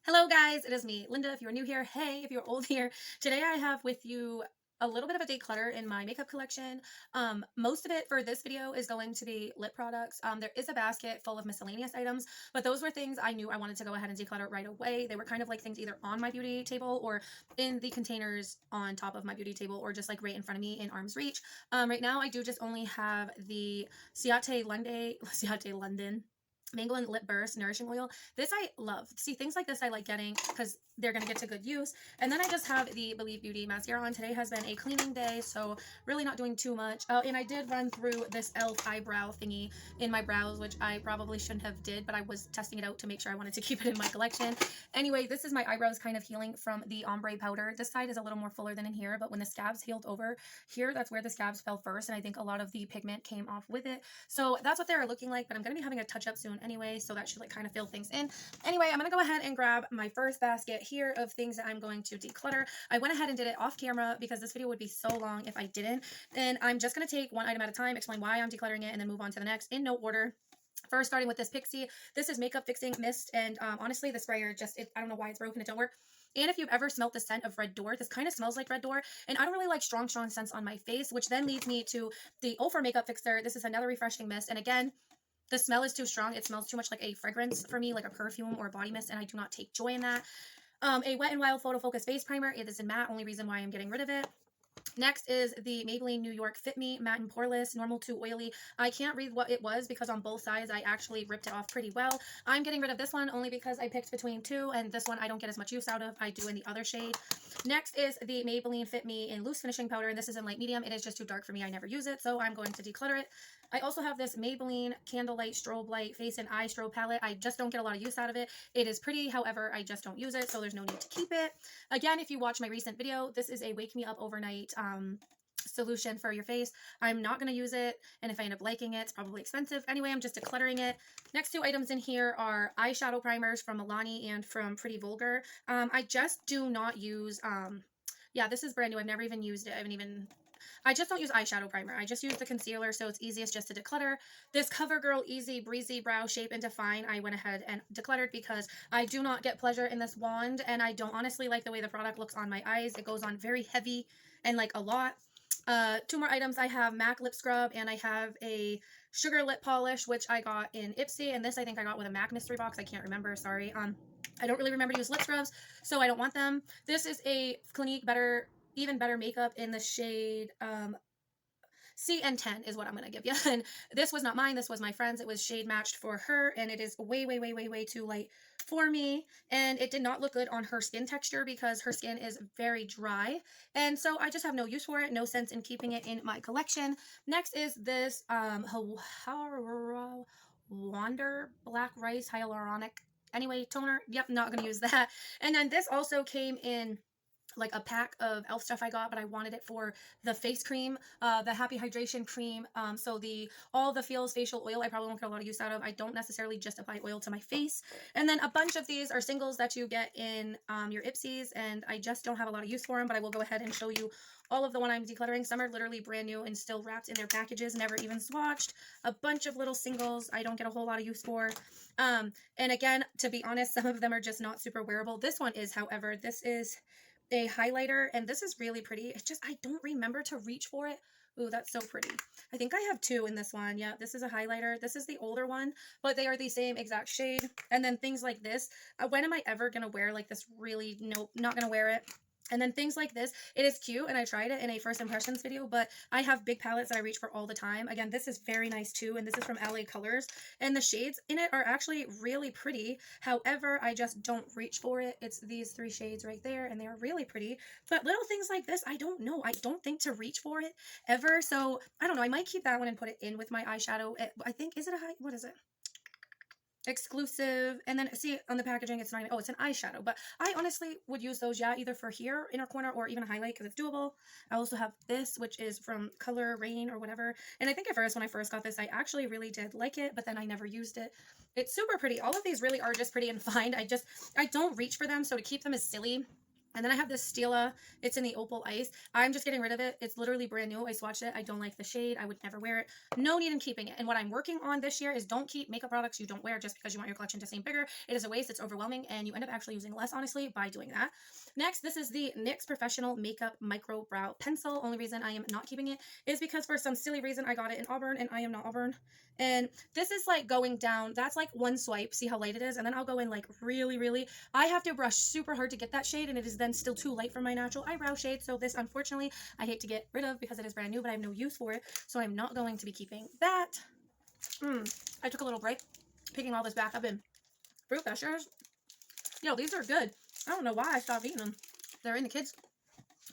Hello guys, it is me, Linda. If you're new here, hey, if you're old here, today I have with you a little bit of a declutter in my makeup collection. Most of it for this video is going to be lip products. There is a basket full of miscellaneous items, but those were things I knew I wanted to go ahead and declutter right away. They were kind of like things either on my beauty table or in the containers on top of my beauty table or just like right in front of me in arm's reach. Right now I do just only have the Ciate London Maybelline Lip Burst Nourishing Oil. This I love. See, things like this I like getting because they're going to get to good use. And then I just have the Believe Beauty Mascara on. Today has been a cleaning day, so really not doing too much. Oh, and I did run through this e.l.f. eyebrow thingy in my brows, which I probably shouldn't have did, but I was testing it out to make sure I wanted to keep it in my collection. Anyway, this is my eyebrows kind of healing from the ombre powder. This side is a little more fuller than in here, but when the scabs healed over here, that's where the scabs fell first, and I think a lot of the pigment came off with it. So that's what they're looking like, but I'm going to be having a touch-up soon anyway, so that should like kind of fill things in. Anyway, I'm going to go ahead and grab my first basket here of things that I'm going to declutter. I went ahead and did it off camera because this video would be so long if I didn't. And I'm just going to take one item at a time, explain why I'm decluttering it, and then move on to the next in no order. First, starting with this Pixie. This is Makeup Fixing Mist, and honestly, the sprayer just, I don't know why it's broken, it don't work. And if you've ever smelled the scent of Red Door, this kind of smells like Red Door, and I don't really like strong scents on my face, which then leads me to the Ofra Makeup Fixer. This is another refreshing mist, and again, the smell is too strong. It smells too much like a fragrance for me, like a perfume or a body mist, and I do not take joy in that. A Wet n Wild Photo Focus Face Primer. It is in matte, only reason why I'm getting rid of it. Next is the Maybelline New York Fit Me Matte and Poreless, normal to oily. I can't read what it was because on both sides I actually ripped it off pretty well. I'm getting rid of this one only because I picked between two, and this one I don't get as much use out of. I do in the other shade. Next is the Maybelline Fit Me in Loose Finishing Powder, and this is in light medium. It is just too dark for me. I never use it, so I'm going to declutter it. I also have this Maybelline Candlelight Strobe Light Face and Eye Strobe Palette. I just don't get a lot of use out of it. It is pretty, however, I just don't use it, so there's no need to keep it. Again, if you watch my recent video, this is a Wake Me Up Overnight solution for your face. I'm not going to use it, and if I end up liking it, it's probably expensive. Anyway, I'm just decluttering it. Next two items in here are eyeshadow primers from Milani and from Pretty Vulgar. I just do not use, yeah, this is brand new. I've never even used it. I just don't use eyeshadow primer. I just use the concealer, so it's easiest just to declutter. This CoverGirl Easy Breezy Brow Shape and Define, I went ahead and decluttered because I do not get pleasure in this wand, and I don't honestly like the way the product looks on my eyes. It goes on very heavy and like a lot. Two more items. I have MAC lip scrub, and I have a sugar lip polish, which I got in Ipsy, and this I think I got with a MAC mystery box. I can't remember, sorry. I don't really remember to use lip scrubs, so I don't want them. This is a Clinique Even Better Makeup in the shade CN10 is what I'm going to give you. And this was not mine. This was my friend's. It was shade matched for her, and it is way, way, way, way, way too light for me. And it did not look good on her skin texture because her skin is very dry. And so I just have no use for it. No sense in keeping it in my collection. Next is this Wander Black Rice Hyaluronic toner. Yep, not going to use that. And then this also came in like a pack of e.l.f. stuff I got, but I wanted it for the face cream, the Happy Hydration cream. So all the Feels facial oil, I probably won't get a lot of use out of. I don't necessarily just apply oil to my face. And then a bunch of these are singles that you get in your Ipsies, and I just don't have a lot of use for them, but I will go ahead and show you all of the one I'm decluttering. Some are literally brand new and still wrapped in their packages, never even swatched. A bunch of little singles I don't get a whole lot of use for. And again, to be honest, some of them are just not super wearable. This one is, however, this is a highlighter, and this is really pretty. It's just I don't remember to reach for it. Ooh, that's so pretty. I think I have two in this one. Yeah, this is a highlighter. This is the older one, but they are the same exact shade. And then things like this. When am I ever going to wear like this? Really, nope, not going to wear it. And then things like this, it is cute, and I tried it in a first impressions video, but I have big palettes that I reach for all the time. Again, this is very nice too, and this is from LA Colors, and the shades in it are actually really pretty. However, I just don't reach for it. It's these three shades right there, and they are really pretty. But little things like this, I don't know. I don't think to reach for it ever, so I don't know. I might keep that one and put it in with my eyeshadow. I think, is it a what is it? Exclusive. And then see on the packaging, it's not even, oh, it's an eyeshadow, but I honestly would use those, yeah, either for here inner corner or even a highlight because it's doable. I also have this, which is from Color Rain or whatever, and I think at first when I first got this, I actually really did like it, but then I never used it. It's super pretty. All of these really are just pretty and fine. I don't reach for them, so to keep them is silly. And then I have this Stila. It's in the Opal Ice. I'm just getting rid of it. It's literally brand new. I swatched it. I don't like the shade. I would never wear it. No need in keeping it. And what I'm working on this year is don't keep makeup products you don't wear just because you want your collection to seem bigger. It is a waste. It's overwhelming. And you end up actually using less, honestly, by doing that. Next, this is the NYX Professional Makeup Micro Brow Pencil. Only reason I am not keeping it is because for some silly reason I got it in Auburn and I am not Auburn. And this is like going down. That's like one swipe. See how light it is? And then I'll go in like really, really. I have to brush super hard to get that shade, and it is then still too light for my natural eyebrow shade. So this, unfortunately, I hate to get rid of because it is brand new, but I have no use for it. So I'm not going to be keeping that. I took a little break picking all this back up in fruit gushers. Yo, these are good. I don't know why I stopped eating them. They're in the kids'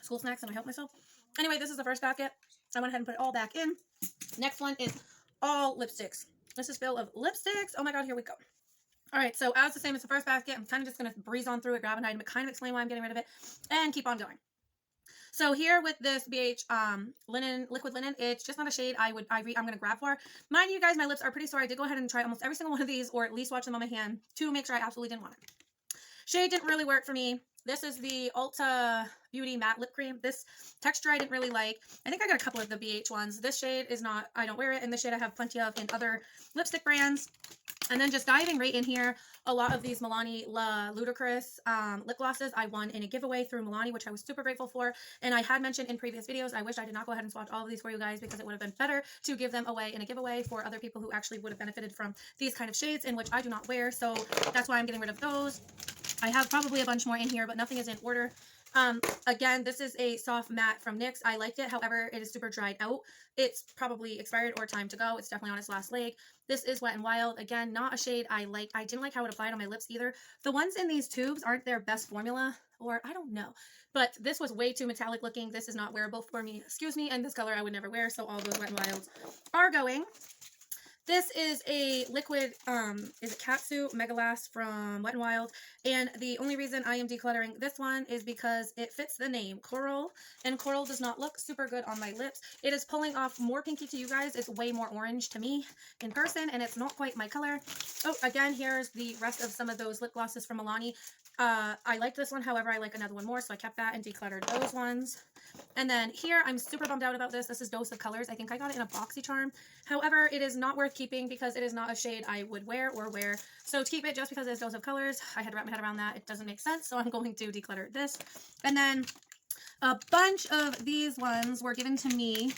school snacks, and I helped myself. Anyway, this is the first packet. I went ahead and put it all back in. Next one is all lipsticks. This is full of lipsticks. Oh my god, here we go. All right, so as the same as the first basket, I'm kind of just going to breeze on through it, grab an item, kind of explain why I'm getting rid of it, and keep on going. So here with this BH liquid linen, it's just not a shade I'm going to grab for. Mind you guys, my lips are pretty sore. I did go ahead and try almost every single one of these, or at least watch them on my hand to make sure I absolutely didn't want it. Shade didn't really work for me. This is the Ulta Beauty Matte Lip Cream. This texture I didn't really like. I think I got a couple of the BH ones. This shade is not, I don't wear it, and this shade I have plenty of in other lipstick brands. And then just diving right in here, a lot of these Milani Ludicrous lip glosses I won in a giveaway through Milani, which I was super grateful for. And I had mentioned in previous videos, I wish I did not go ahead and swatch all of these for you guys because it would have been better to give them away in a giveaway for other people who actually would have benefited from these kind of shades, in which I do not wear. So that's why I'm getting rid of those. I have probably a bunch more in here, but nothing is in order. Again, this is a soft matte from NYX. I liked it. However, it is super dried out. It's probably expired or time to go. It's definitely on its last leg. This is Wet n Wild. Again, not a shade I like. I didn't like how it applied on my lips either. The ones in these tubes aren't their best formula, or I don't know. But this was way too metallic looking. This is not wearable for me. Excuse me. And this color I would never wear. So all those Wet n Wilds are going. This is a liquid, is it Catsuit Mega Last from Wet n Wild, and the only reason I am decluttering this one is because it fits the name, Coral, and Coral does not look super good on my lips. It is pulling off more pinky to you guys. It's way more orange to me in person, and it's not quite my color. Oh, again, here's the rest of some of those lip glosses from Milani. I like this one, however, I like another one more, so I kept that and decluttered those ones. And then here, I'm super bummed out about this. This is Dose of Colors. I think I got it in a BoxyCharm. However, it is not worth keeping because it is not a shade I would wear or wear. So to keep it just because it's Dose of Colors, I had to wrap my head around that. It doesn't make sense, so I'm going to declutter this. And then a bunch of these ones were given to me.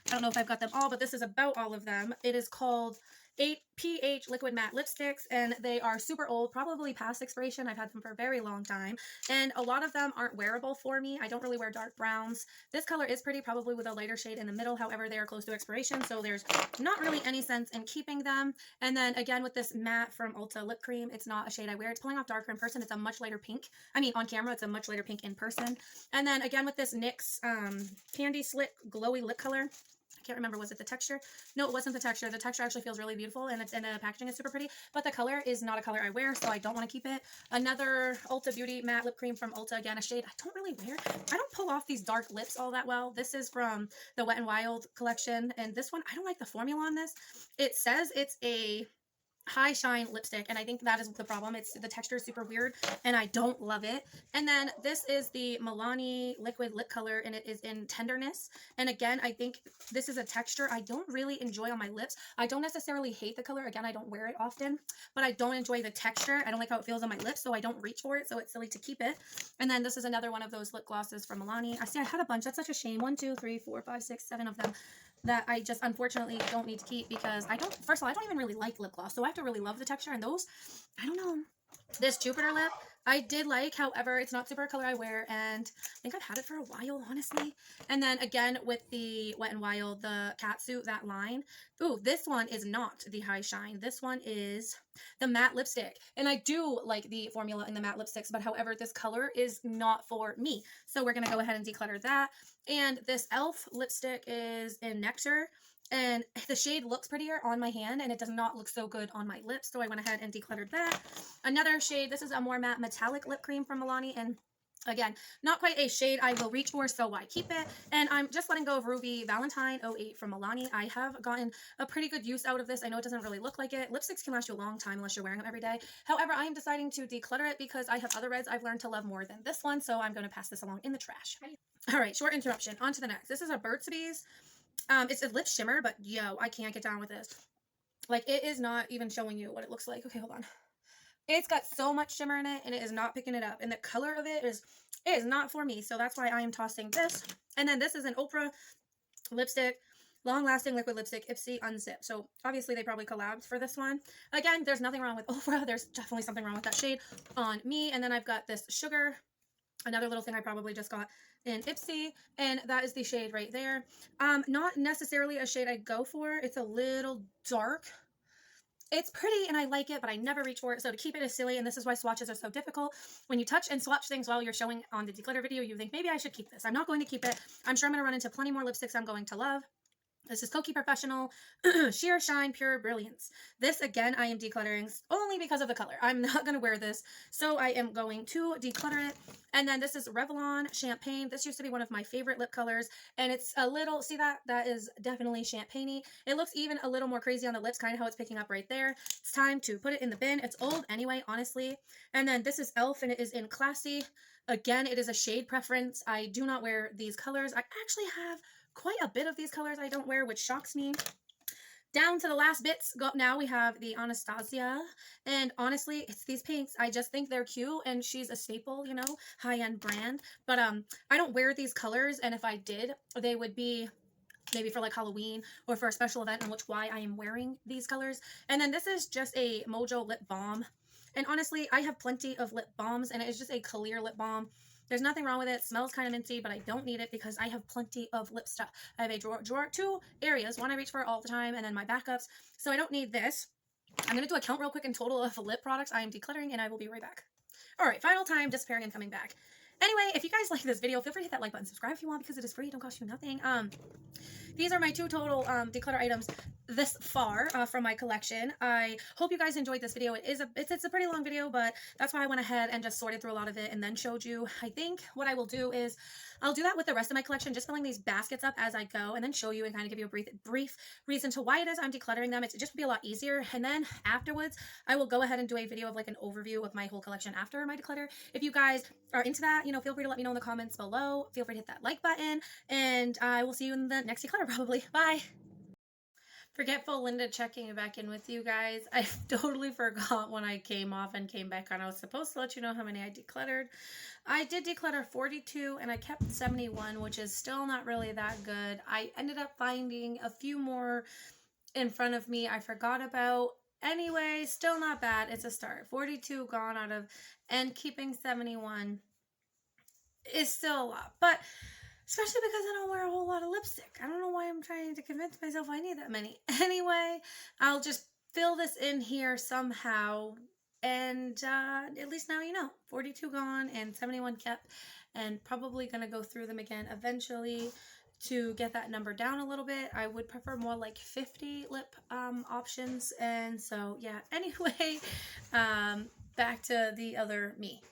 I don't know if I've got them all, but this is about all of them. It is called 8pH Liquid Matte Lipsticks, and they are super old, probably past expiration. I've had them for a very long time, and a lot of them aren't wearable for me. I don't really wear dark browns. This color is pretty, probably with a lighter shade in the middle. However, they are close to expiration, so there's not really any sense in keeping them. And then again, with this matte from Ulta lip cream, it's not a shade I wear. It's pulling off darker in person. It's a much lighter pink. I mean, on camera, it's a much lighter pink in person. And then again, with this NYX Candy Slick Glowy Lip Color, I can't remember, was it the texture? No, it wasn't the texture. The texture actually feels really beautiful, and it's in the packaging is super pretty, but the color is not a color I wear, so I don't want to keep it. Another Ulta Beauty Matte Lip Cream from Ulta, again, a shade I don't really wear. I don't pull off these dark lips all that well. This is from the Wet n Wild collection, and this one, I don't like the formula on this. It says it's a high shine lipstick, and I think that is the problem. It's the texture is super weird and I don't love it. And then this is the Milani Liquid Lip Color, and it is in Tenderness. And again, I think this is a texture I don't really enjoy on my lips. I don't necessarily hate the color. Again, I don't wear it often, but I don't enjoy the texture. I don't like how it feels on my lips, so I don't reach for it, so it's silly to keep it. And then this is another one of those lip glosses from Milani. I see I had a bunch. That's such a shame. 1, 2, 3, 4, 5, 6, 7 of them that I just unfortunately don't need to keep because I don't, first of all, I don't even really like lip gloss, so I have to really love the texture, and those, I don't know. This Jupiter lip, I did like, however, it's not super color I wear, and I think I've had it for a while, honestly. And then again, with the Wet n Wild, the Catsuit, that line. Ooh, this one is not the high shine. This one is the matte lipstick. And I do like the formula in the matte lipsticks, but however, this color is not for me. So we're going to go ahead and declutter that. And this e.l.f. lipstick is in Nectar. And the shade looks prettier on my hand, and it does not look so good on my lips, so I went ahead and decluttered that. Another shade, this is a more matte metallic lip cream from Milani, and Again, not quite a shade I will reach for, so why keep it? And I'm just letting go of Ruby Valentine 08 from Milani. I have gotten a pretty good use out of this. I know it doesn't really look like it. Lipsticks can last you a long time unless you're wearing them every day. However, I am deciding to declutter it because I have other reds I've learned to love more than this one, so I'm going to pass this along in the trash. All right, short interruption. On to the next. This is a Burt's Bees. It's a lip shimmer, but yo, I can't get down with this. Like, it is not even showing you what it looks like. Okay, hold on. It's got so much shimmer in it, and it is not picking it up. And the color of it is not for me. So that's why I am tossing this. And then this is an Oprah lipstick, long-lasting liquid lipstick, Ipsy Unzip. So obviously they probably collabed for this one. Again, there's nothing wrong with Ofra. There's definitely something wrong with that shade on me. And then I've got this Sugar, another little thing I probably just got in Ipsy, and that is the shade right there. Not necessarily a shade I go for. It's a little dark. It's pretty and I like it, but I never reach for it. So to keep it is silly, and this is why swatches are so difficult. When you touch and swatch things while you're showing on the declutter video, you think, maybe I should keep this. I'm not going to keep it. I'm sure I'm going to run into plenty more lipsticks I'm going to love. This is Kokie Professional Sheer Shine Pure Brilliance. This, again, I am decluttering only because of the color. I'm not going to wear this, so I am going to declutter it. And then this is Revlon Champagne. This used to be one of my favorite lip colors, and it's a little, see that? That is definitely champagne-y. It looks even a little more crazy on the lips, kind of how it's picking up right there. It's time to put it in the bin. It's old anyway, honestly. And then this is e.l.f., and it is in Classy. Again, it is a shade preference. I do not wear these colors. I actually have quite a bit of these colors I don't wear, which shocks me. Down to the last bits. Now we have the Anastasia, and honestly, it's these pinks. I just think they're cute, and she's a staple, you know, high-end brand. But I don't wear these colors, and if I did, they would be maybe for like Halloween or for a special event, in which why I am wearing these colors. And then this is just a Mojo lip balm, and honestly, I have plenty of lip balms, and it is just a clear lip balm. There's nothing wrong with it. It smells kind of minty, but I don't need it because I have plenty of lip stuff. I have a drawer, two areas. One I reach for all the time, and then my backups. So I don't need this. I'm going to do a count real quick in total of lip products I am decluttering, and I will be right back. All right, final time, disappearing and coming back. Anyway, if you guys like this video, feel free to hit that like button, subscribe if you want, because it is free. It don't cost you nothing. These are my two total declutter items this far from my collection. I hope you guys enjoyed this video. It's a pretty long video, but that's why I went ahead and just sorted through a lot of it and then showed you. I think what I will do is I'll do that with the rest of my collection, just filling these baskets up as I go, and then show you and kind of give you a brief reason to why it is I'm decluttering them. It just would be a lot easier. And then afterwards, I will go ahead and do a video of like an overview of my whole collection after my declutter. If you guys are into that, you know, feel free to let me know in the comments below. Feel free to hit that like button, and I will see you in the next declutter probably. Bye. Forgetful Linda checking back in with you guys. I totally forgot when I came off and came back on. I was supposed to let you know how many I decluttered. I did declutter 42 and I kept 71, which is still not really that good. I ended up finding a few more in front of me I forgot about. Anyway, still not bad. It's a start. 42 gone out of, and keeping 71 is still a lot. But especially because I don't wear a whole lot of lipstick. I don't know why I'm trying to convince myself I need that many. Anyway, I'll just fill this in here somehow. And at least now you know. 42 gone and 71 kept. And probably going to go through them again eventually to get that number down a little bit. I would prefer more like 50 lip options. And so, yeah. Anyway, back to the other me.